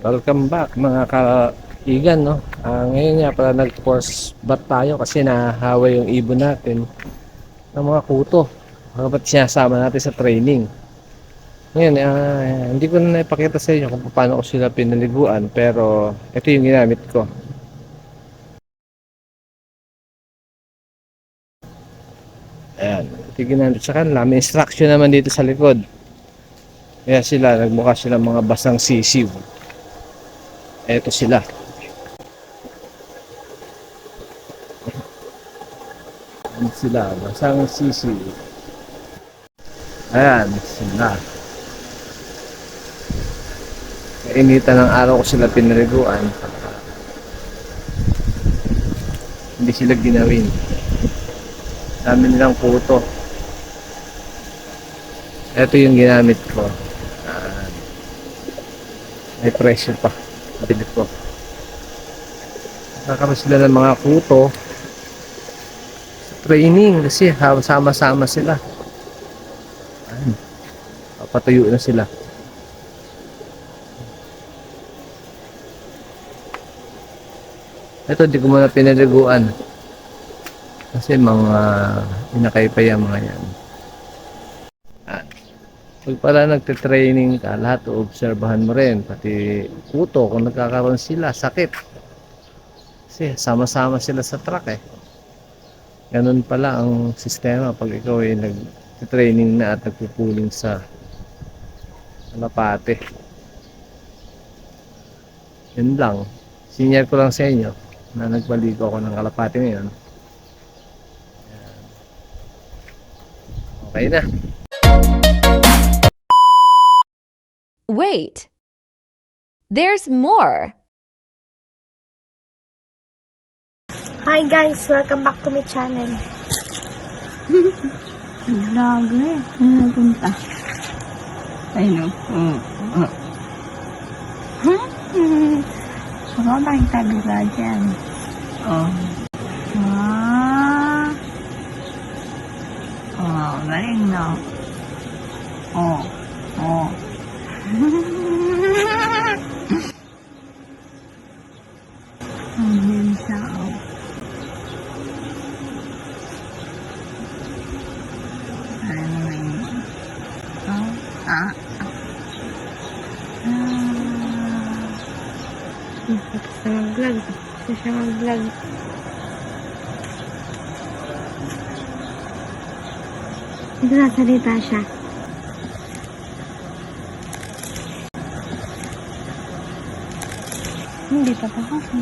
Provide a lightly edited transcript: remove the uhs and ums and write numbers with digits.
Welcome back mga kaigan, no? Ngayon nga pala nag-force bath tayo kasi nahahawa yung ibon natin ng mga kuto. Ba't sinasama natin sa training? Ngayon, hindi ko na ipakita sa inyo kung paano ko sila pinaliguan, pero ito yung ginamit ko. Ayan, ito yung ginamit sa kanila. May instruction naman dito sa likod. Kaya sila, nagmukha sila mga basang sisiw. Eto sila. Ayan sila, basang sisiw. Ayan sila. Kainitan ng araw ko sila pinaliguan. Hindi sila ginawin. Dami nilang puto. Ito yung ginamit ko. May presyo pa. Bilit ko. Nakakaroon sila ng mga puto sa training kasi sama-sama sila. Ayan. Papatuyo na sila. Ito di ko muna pinaliguan kasi mga inakay-paya mga yan. Pag pala nagte-training ka, lahat obserbahan mo rin, pati puto kung nagkakaroon sila sakit kasi sama-sama sila sa truck eh. Ganun pala ang sistema pag ikaw ay nagte-training na at nagpupuling sa kalapate. Yun lang, senior ko lang sa inyo na nagbaligo ako ng kalapate ngayon. Okay na. Wait, there's more. Hi guys, welcome back to my channel. Vlogger. Ano punta? Ay no. Baka ba yung taga dyan? Oh. Ah. Oh, galing no. Oh. Oh. Ang ganda oh. Sa mag-vlog. Sa mag-vlog. Ito nasalita siya. Hindi pa pa kasi.